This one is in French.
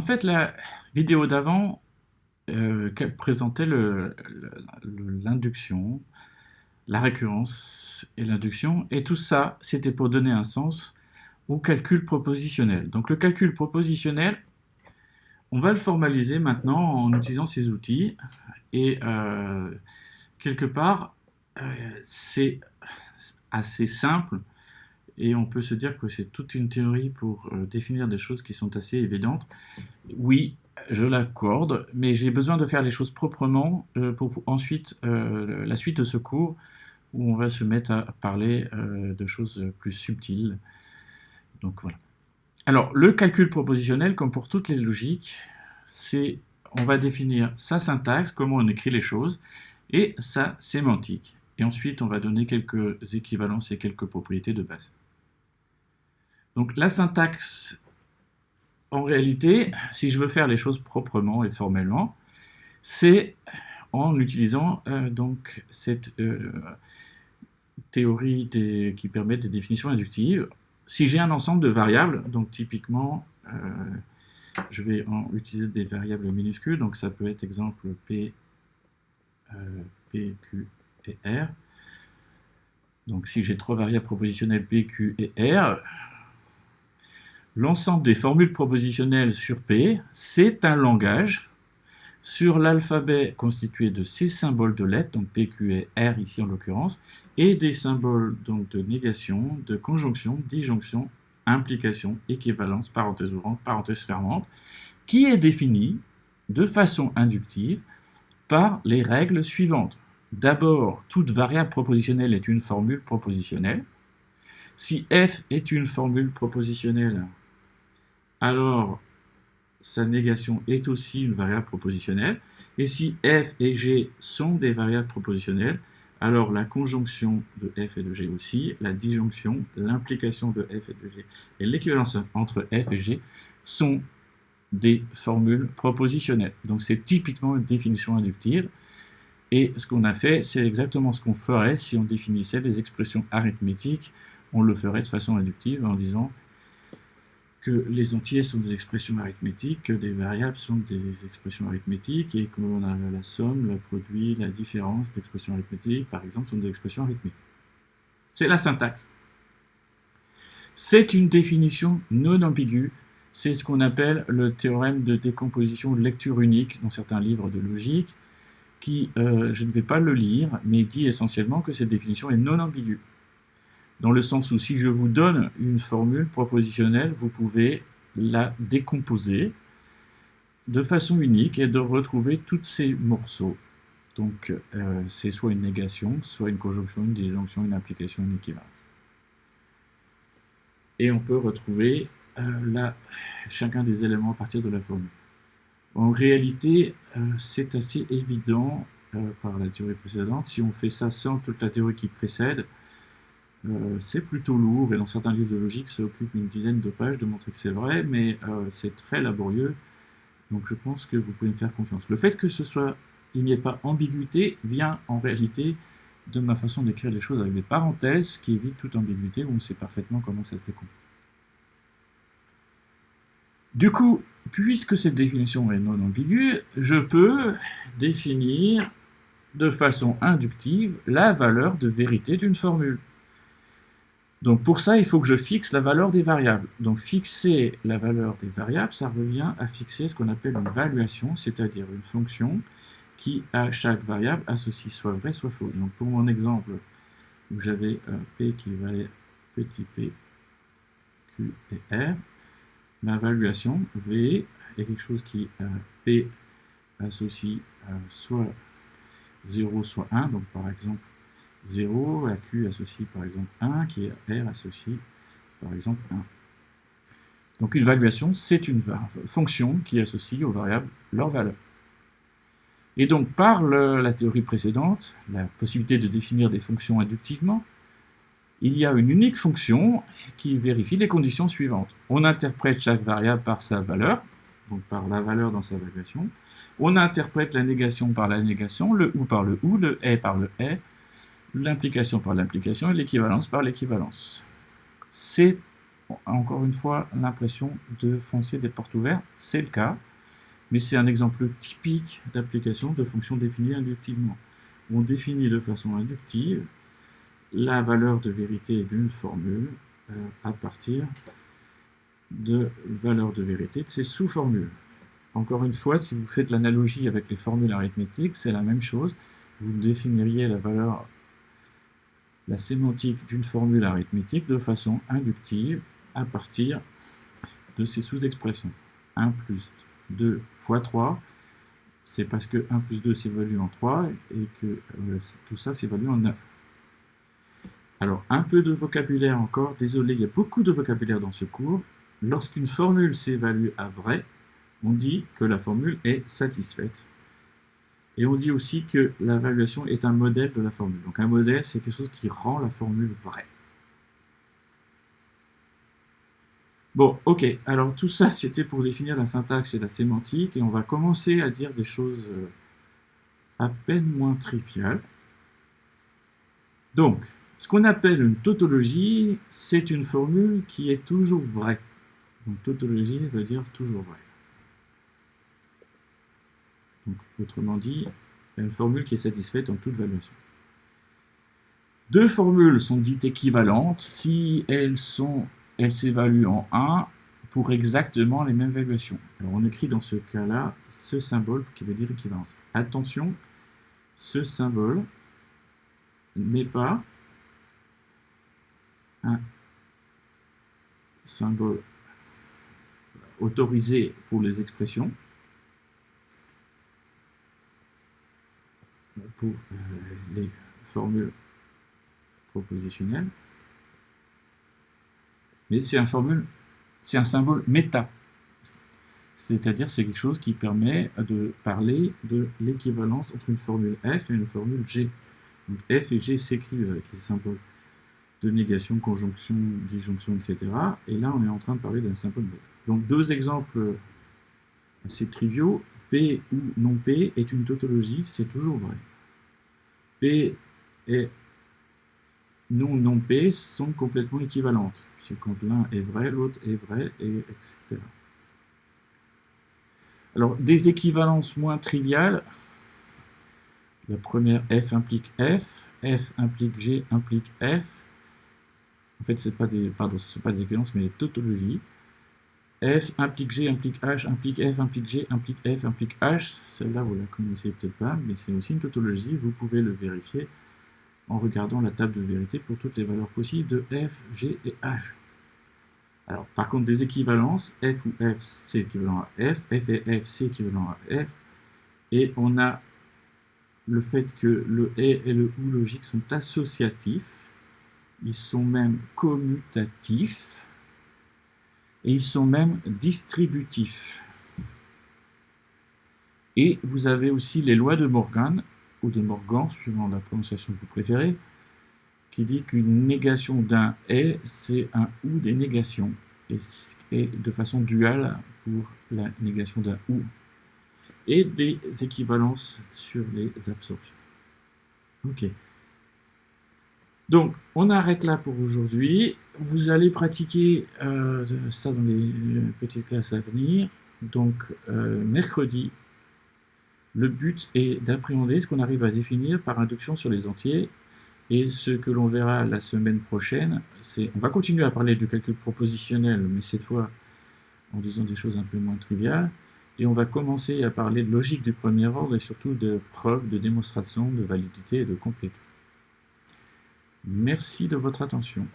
En fait, la vidéo d'avant présentait l'induction, la récurrence et l'induction, et tout ça, c'était pour donner un sens au calcul propositionnel. Donc le calcul propositionnel, on va le formaliser maintenant en utilisant ces outils, et quelque part, c'est assez simple, et on peut se dire que c'est toute une théorie pour définir des choses qui sont assez évidentes. Oui, je l'accorde, mais j'ai besoin de faire les choses proprement pour ensuite la suite de ce cours où on va se mettre à parler de choses plus subtiles. Donc voilà. Alors, le calcul propositionnel, comme pour toutes les logiques, c'est on va définir sa syntaxe, comment on écrit les choses, et sa sémantique. Et ensuite, on va donner quelques équivalences et quelques propriétés de base. Donc la syntaxe, en réalité, si je veux faire les choses proprement et formellement, c'est en utilisant donc cette théorie qui permet des définitions inductives. Si j'ai un ensemble de variables, donc typiquement, je vais utiliser des variables minuscules, donc ça peut être exemple P, Q et R. Donc si j'ai trois variables propositionnelles P, Q et R, l'ensemble des formules propositionnelles sur P, c'est un langage sur l'alphabet constitué de ces symboles de lettres, donc P, Q et R ici en l'occurrence, et des symboles donc de négation, de conjonction, disjonction, implication, équivalence, parenthèse ouvrante, parenthèse fermante, qui est définie de façon inductive par les règles suivantes. D'abord, toute variable propositionnelle est une formule propositionnelle. Si f est une formule propositionnelle, alors sa négation est aussi une variable propositionnelle. Et si f et g sont des variables propositionnelles, alors la conjonction de f et de g aussi, la disjonction, l'implication de f et de g et l'équivalence entre f et g sont des formules propositionnelles. Donc c'est typiquement une définition inductive. Et ce qu'on a fait, c'est exactement ce qu'on ferait si on définissait des expressions arithmétiques. On le ferait de façon inductive en disant que les entiers sont des expressions arithmétiques, que des variables sont des expressions arithmétiques, et qu'on a la somme, le produit, la différence d'expressions arithmétiques, par exemple, sont des expressions arithmétiques. C'est la syntaxe. C'est une définition non ambiguë. C'est ce qu'on appelle le théorème de décomposition de lecture unique dans certains livres de logique, qui, je ne vais pas le lire, mais dit essentiellement que cette définition est non ambiguë. Dans le sens où si je vous donne une formule propositionnelle, vous pouvez la décomposer de façon unique et de retrouver tous ces morceaux. Donc c'est soit une négation, soit une conjonction, une disjonction, une implication, une équivalence. Et on peut retrouver chacun des éléments à partir de la formule. En réalité, c'est assez évident par la théorie précédente. Si on fait ça sans toute la théorie qui précède, c'est plutôt lourd, et dans certains livres de logique, ça occupe une dizaine de pages de montrer que c'est vrai, mais c'est très laborieux, donc je pense que vous pouvez me faire confiance. Le fait que il n'y ait pas ambiguïté vient en réalité de ma façon d'écrire les choses avec des parenthèses, qui évite toute ambiguïté, où on sait parfaitement comment ça se décompose. Du coup, puisque cette définition est non ambiguë, je peux définir de façon inductive la valeur de vérité d'une formule. Donc pour ça, il faut que je fixe la valeur des variables. Donc fixer la valeur des variables, ça revient à fixer ce qu'on appelle une valuation, c'est-à-dire une fonction qui, à chaque variable, associe soit vrai, soit faux. Donc pour mon exemple, où j'avais P qui valait petit p, Q et R, ma valuation, V, est quelque chose qui, P associe soit 0, soit 1, donc par exemple 0, la Q associe par exemple 1, qui est R associe par exemple 1. Donc une valuation, c'est une fonction qui associe aux variables leur valeur. Et donc par la théorie précédente, la possibilité de définir des fonctions inductivement, il y a une unique fonction qui vérifie les conditions suivantes. On interprète chaque variable par sa valeur, donc par la valeur dans sa valuation. On interprète la négation par la négation, le ou par le ou, le est par le est, l'implication par l'implication et l'équivalence par l'équivalence. encore une fois l'impression de foncer des portes ouvertes. C'est le cas, mais c'est un exemple typique d'application de fonctions définies inductivement. On définit de façon inductive la valeur de vérité d'une formule à partir de valeur de vérité de ses sous-formules. Encore une fois, si vous faites l'analogie avec les formules arithmétiques, c'est la même chose. Vous définiriez la sémantique d'une formule arithmétique de façon inductive à partir de ses sous-expressions. 1 plus 2 fois 3, c'est parce que 1 plus 2 s'évalue en 3 et que tout ça s'évalue en 9. Alors, un peu de vocabulaire encore. Désolé, il y a beaucoup de vocabulaire dans ce cours. Lorsqu'une formule s'évalue à vrai, on dit que la formule est satisfaite. Et on dit aussi que l'évaluation est un modèle de la formule. Donc un modèle, c'est quelque chose qui rend la formule vraie. Bon, ok. Alors tout ça, c'était pour définir la syntaxe et la sémantique. Et on va commencer à dire des choses à peine moins triviales. Donc, ce qu'on appelle une tautologie, c'est une formule qui est toujours vraie. Donc tautologie veut dire toujours vrai. Donc, autrement dit, une formule qui est satisfaite en toute valuation. Deux formules sont dites équivalentes si elles s'évaluent en 1 pour exactement les mêmes valuations. Alors on écrit dans ce cas-là ce symbole qui veut dire équivalence. Attention, ce symbole n'est pas un symbole autorisé pour les expressions. Pour les formules propositionnelles, mais c'est un symbole méta, c'est-à-dire c'est quelque chose qui permet de parler de l'équivalence entre une formule F et une formule G. Donc F et G s'écrivent avec les symboles de négation, conjonction, disjonction, etc. Et là on est en train de parler d'un symbole méta. Donc deux exemples assez triviaux. P ou non P est une tautologie, c'est toujours vrai. P et non P sont complètement équivalentes, puisque quand l'un est vrai, l'autre est vrai, et etc. Alors, des équivalences moins triviales, la première, F implique F implique G implique F. En fait, ce ne sont pas des équivalences, mais des tautologies. F implique G implique H implique F implique G implique F implique H. Celle-là, vous la connaissez peut-être pas, mais c'est aussi une tautologie. Vous pouvez le vérifier en regardant la table de vérité pour toutes les valeurs possibles de F, G et H. Alors, par contre, des équivalences, F ou F, c'est équivalent à F et F, c'est équivalent à F. Et on a le fait que le et le ou logique sont associatifs. Ils sont même commutatifs. Et ils sont même distributifs. Et vous avez aussi les lois de Morgan, ou de Morgan, suivant la prononciation que vous préférez, qui dit qu'une négation d'un est, c'est un ou des négations, et de façon duale pour la négation d'un ou, et des équivalences sur les absorptions. Ok. Donc, on arrête là pour aujourd'hui. Vous allez pratiquer ça dans les petites classes à venir. Donc, mercredi, le but est d'appréhender ce qu'on arrive à définir par induction sur les entiers. Et ce que l'on verra la semaine prochaine, c'est... On va continuer à parler du calcul propositionnel, mais cette fois en disant des choses un peu moins triviales. Et on va commencer à parler de logique du premier ordre et surtout de preuves, de démonstration, de validité et de complétude. Merci de votre attention.